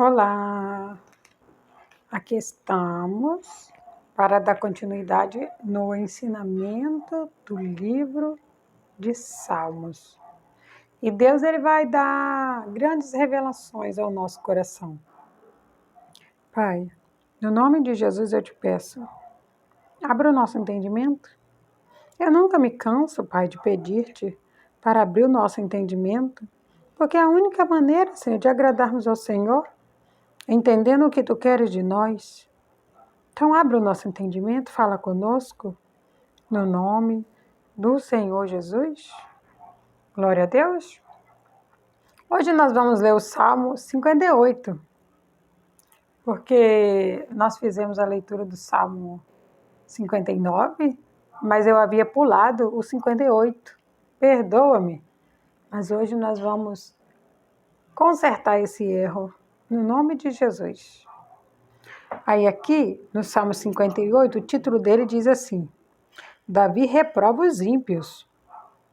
Olá, aqui estamos para dar continuidade no ensinamento do livro de Salmos. E Deus ele vai dar grandes revelações ao nosso coração. Pai, no nome de Jesus eu te peço, abra o nosso entendimento. Eu nunca me canso, Pai, de pedir-te para abrir o nosso entendimento, porque é a única maneira, Senhor, de agradarmos ao Senhor, entendendo o que tu queres de nós. Então, abra o nosso entendimento, fala conosco, no nome do Senhor Jesus. Glória a Deus. Hoje nós vamos ler o Salmo 58, porque nós fizemos a leitura do Salmo 59, mas eu havia pulado o 58. Perdoa-me, mas hoje nós vamos consertar esse erro, no nome de Jesus. Aí aqui, no Salmo 58, o título dele diz assim: Davi reprova os ímpios,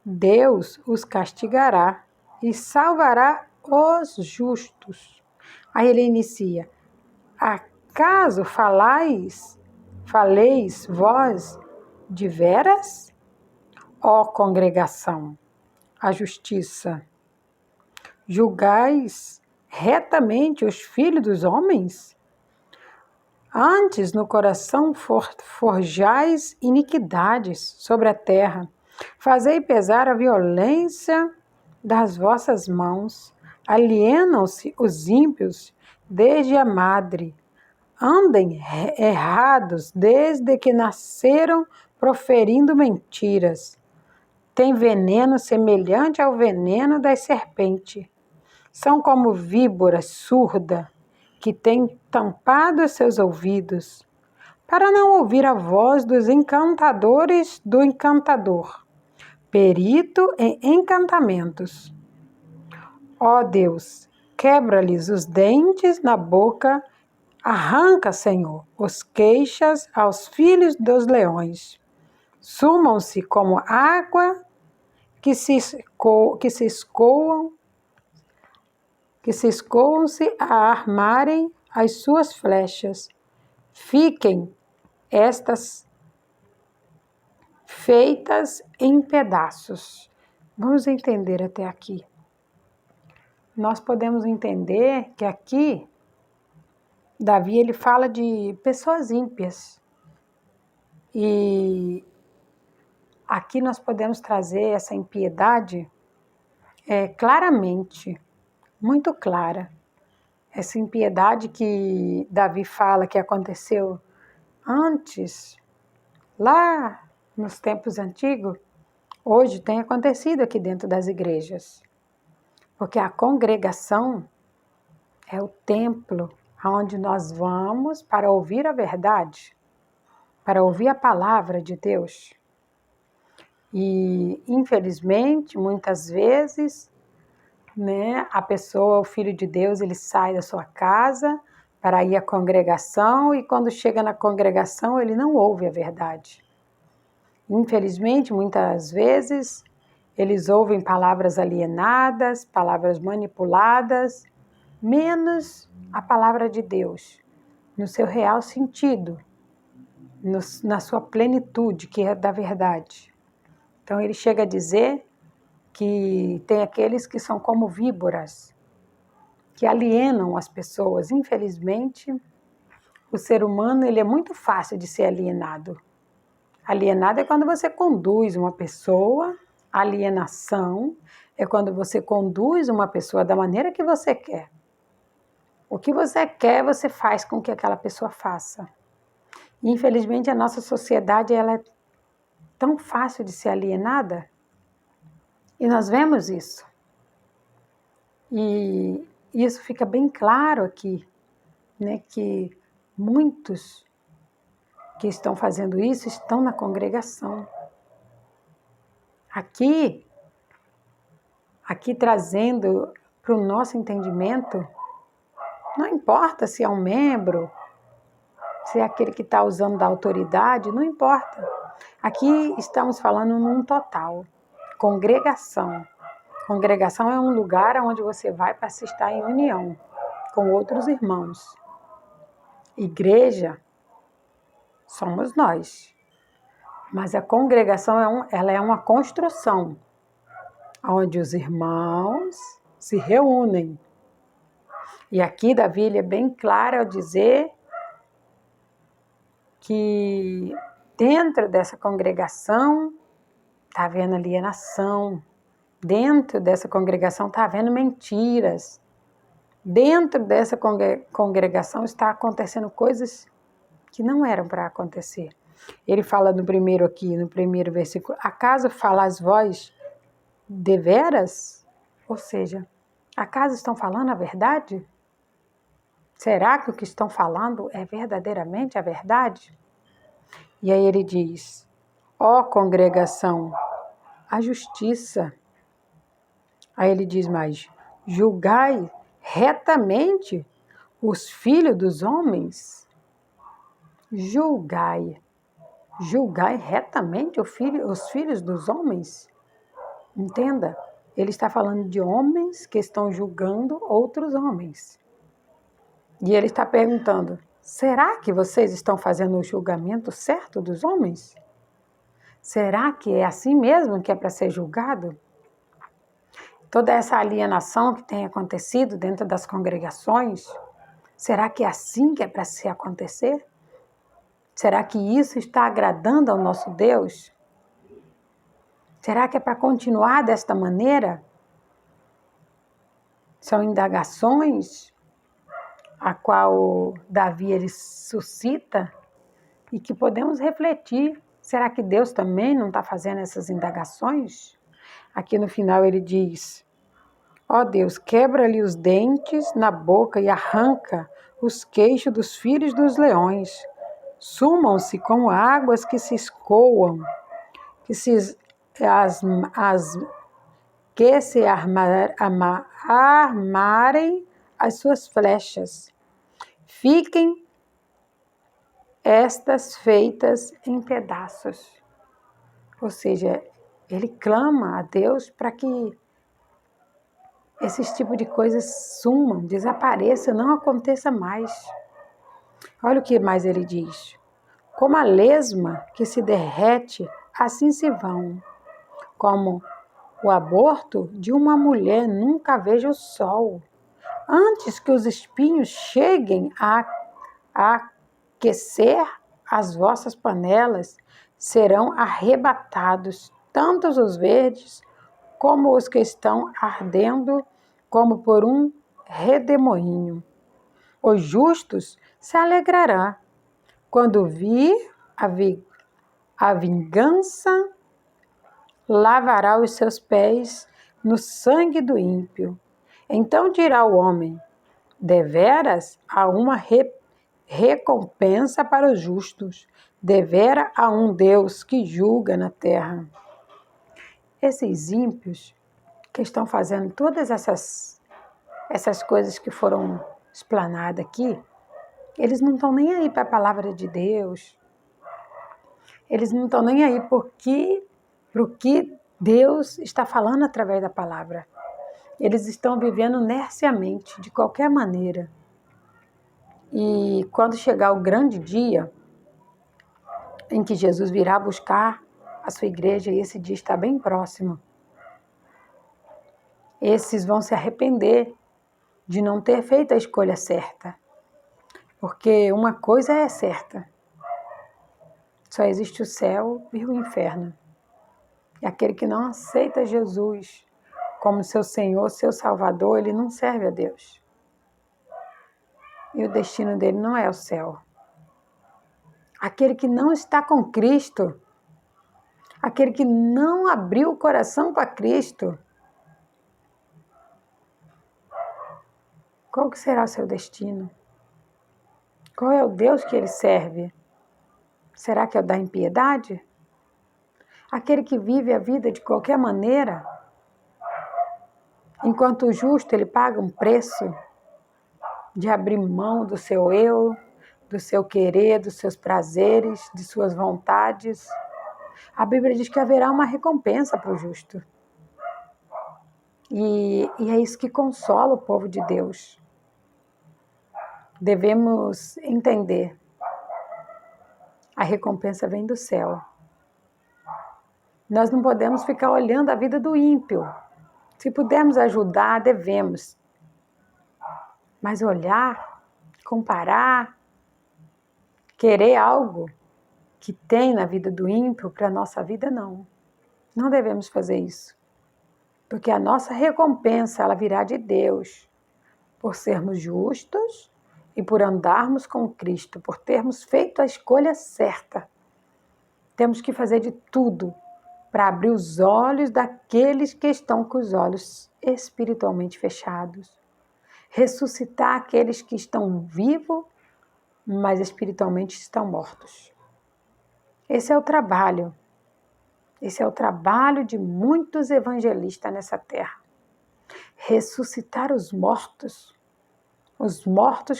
Deus os castigará e salvará os justos. Aí ele inicia: acaso faleis vós de veras, ó congregação, a justiça? Julgais retamente os filhos dos homens? Antes no coração forjais iniquidades sobre a terra. Fazei pesar a violência das vossas mãos. Alienam-se os ímpios desde a madre. Andem errados desde que nasceram, proferindo mentiras. Tem veneno semelhante ao veneno das serpentes. São como víbora surda, que tem tampado seus ouvidos, para não ouvir a voz dos encantadores do encantador, perito em encantamentos. Ó Deus, quebra-lhes os dentes na boca, arranca, Senhor, os queixas aos filhos dos leões. Sumam-se como água que se escoam-se a armarem as suas flechas. Fiquem estas feitas em pedaços. Vamos entender até aqui. Nós podemos entender que aqui Davi ele fala de pessoas ímpias. E aqui nós podemos trazer essa impiedade claramente, muito clara. Essa impiedade que Davi fala que aconteceu antes, lá nos tempos antigos, hoje tem acontecido aqui dentro das igrejas. Porque a congregação é o templo onde nós vamos para ouvir a verdade, para ouvir a palavra de Deus. E, infelizmente, muitas vezes, a pessoa, o filho de Deus, ele sai da sua casa para ir à congregação e quando chega na congregação ele não ouve a verdade. Infelizmente, muitas vezes, eles ouvem palavras alienadas, palavras manipuladas, menos a palavra de Deus, no seu real sentido, na sua plenitude, que é da verdade. Então, ele chega a dizer que tem aqueles que são como víboras, que alienam as pessoas. Infelizmente, o ser humano ele é muito fácil de ser alienado. Alienado é quando você conduz uma pessoa, alienação é quando você conduz uma pessoa da maneira que você quer. O que você quer, você faz com que aquela pessoa faça. Infelizmente, a nossa sociedade ela é tão fácil de ser alienada. E nós vemos isso. E isso fica bem claro aqui, que muitos que estão fazendo isso estão na congregação. Aqui trazendo para o nosso entendimento, não importa se é um membro, se é aquele que está usando da autoridade, não importa. Aqui estamos falando num total. Congregação. Congregação é um lugar onde você vai para se estar em união com outros irmãos. Igreja somos nós, mas a congregação ela é uma construção, onde os irmãos se reúnem. E aqui Davi ele é bem claro ao dizer que dentro dessa congregação está havendo alienação, dentro dessa congregação está havendo mentiras, dentro dessa congregação está acontecendo coisas que não eram para acontecer. Ele fala no primeiro versículo, acaso falais vós deveras? Ou seja, acaso estão falando a verdade? Será que o que estão falando é verdadeiramente a verdade? E aí ele diz, ó congregação, a justiça. Aí ele diz mais, julgai retamente os filhos dos homens. Julgai retamente os filhos dos homens. Entenda, ele está falando de homens que estão julgando outros homens. E ele está perguntando, será que vocês estão fazendo o julgamento certo dos homens? Será que é assim mesmo que é para ser julgado? Toda essa alienação que tem acontecido dentro das congregações, será que é assim que é para se acontecer? Será que isso está agradando ao nosso Deus? Será que é para continuar desta maneira? São indagações a qual Davi ele suscita e que podemos refletir. Será que Deus também não está fazendo essas indagações? Aqui no final ele diz, ó Deus, quebra-lhe os dentes na boca e arranca os queixos dos filhos dos leões. Sumam-se como águas que se escoam, que se armarem as suas flechas. Fiquem estas feitas em pedaços. Ou seja, ele clama a Deus para que esses tipos de coisas sumam, desapareçam, não aconteça mais. Olha o que mais ele diz. Como a lesma que se derrete, assim se vão. Como o aborto de uma mulher nunca veja o sol. Antes que os espinhos cheguem a aquecer as vossas panelas, serão arrebatados, tanto os verdes como os que estão ardendo, como por um redemoinho. Os justos se alegrarão quando vir a vingança, lavará os seus pés no sangue do ímpio. Então dirá o homem, deveras há uma recompensa para os justos, devera há um Deus que julga na terra. Esses ímpios que estão fazendo todas essas coisas que foram explanadas aqui, eles não estão nem aí para a palavra de Deus, eles não estão nem aí para o que Deus está falando através da palavra. Eles estão vivendo nerciamente, de qualquer maneira. E quando chegar o grande dia em que Jesus virá buscar a sua igreja, e esse dia está bem próximo, esses vão se arrepender de não ter feito a escolha certa. Porque uma coisa é certa, só existe o céu e o inferno. E aquele que não aceita Jesus como seu Senhor, seu Salvador, ele não serve a Deus. E o destino dele não é o céu. Aquele que não está com Cristo, aquele que não abriu o coração para Cristo, qual que será o seu destino? Qual é o Deus que ele serve? Será que é o da impiedade? Aquele que vive a vida de qualquer maneira, enquanto o justo ele paga um preço de abrir mão do seu eu, do seu querer, dos seus prazeres, de suas vontades. A Bíblia diz que haverá uma recompensa para o justo. E é isso que consola o povo de Deus. devemos entender: a recompensa vem do céu. Nós não podemos ficar olhando a vida do ímpio. Se pudermos ajudar, devemos. Mas olhar, comparar, querer algo que tem na vida do ímpio para a nossa vida, não. Não devemos fazer isso. Porque a nossa recompensa, ela virá de Deus, por sermos justos e por andarmos com Cristo, por termos feito a escolha certa. Temos que fazer de tudo para abrir os olhos daqueles que estão com os olhos espiritualmente fechados. Ressuscitar aqueles que estão vivos, mas espiritualmente estão mortos. Esse é o trabalho. Esse é o trabalho de muitos evangelistas nessa terra. Ressuscitar os mortos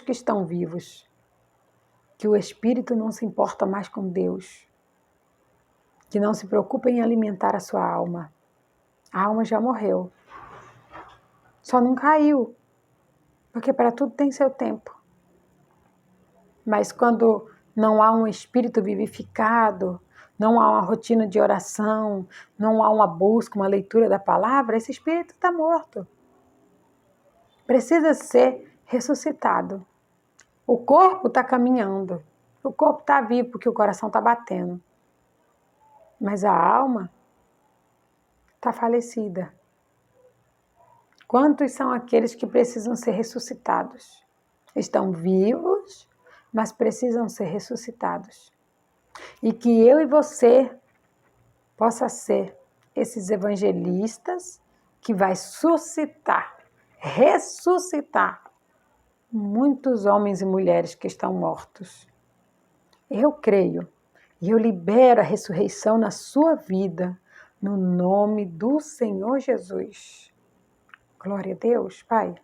que estão vivos, que o espírito não se importa mais com Deus, que não se preocupa em alimentar a sua alma. A alma já morreu, só não caiu, porque para tudo tem seu tempo. Mas quando não há um espírito vivificado, não há uma rotina de oração, não há uma busca, uma leitura da palavra, esse espírito está morto. Precisa ser ressuscitado. O corpo está caminhando, o corpo está vivo porque o coração está batendo. Mas a alma está falecida. Quantos são aqueles que precisam ser ressuscitados? Estão vivos, mas precisam ser ressuscitados. E que eu e você possa ser esses evangelistas que vai ressuscitar muitos homens e mulheres que estão mortos. Eu creio e eu libero a ressurreição na sua vida, no nome do Senhor Jesus. Glória a Deus, Pai.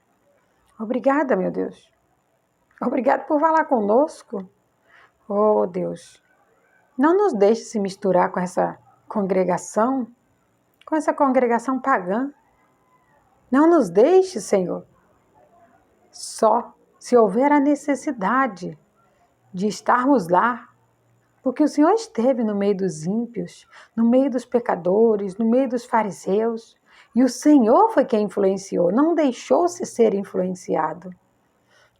Obrigada, meu Deus. Obrigado por falar conosco. Oh, Deus, não nos deixe se misturar com essa congregação pagã. Não nos deixe, Senhor, só se houver a necessidade de estarmos lá, porque o Senhor esteve no meio dos ímpios, no meio dos pecadores, no meio dos fariseus, e o Senhor foi quem influenciou, não deixou-se ser influenciado.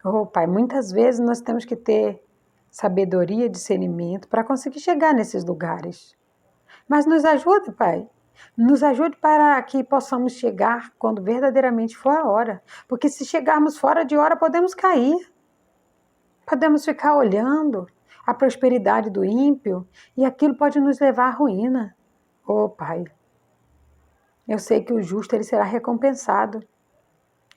Oh, Pai, muitas vezes nós temos que ter sabedoria e discernimento para conseguir chegar nesses lugares. Mas nos ajude, Pai. Nos ajude para que possamos chegar quando verdadeiramente for a hora. Porque se chegarmos fora de hora, podemos cair. Podemos ficar olhando a prosperidade do ímpio e aquilo pode nos levar à ruína. Oh, Pai, eu sei que o justo ele será recompensado.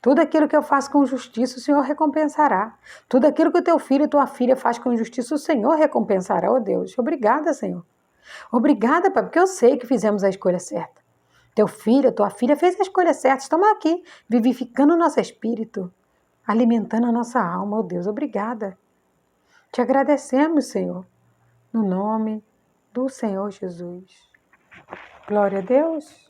Tudo aquilo que eu faço com justiça, o Senhor recompensará. Tudo aquilo que o teu filho e tua filha faz com justiça, o Senhor recompensará. Oh, Deus, obrigada, Senhor. Obrigada, Pai, porque eu sei que fizemos a escolha certa. Teu filho, tua filha fez a escolha certa. Estamos aqui, vivificando o nosso espírito, alimentando a nossa alma. Oh, Deus, obrigada. Te agradecemos, Senhor, no nome do Senhor Jesus. Glória a Deus.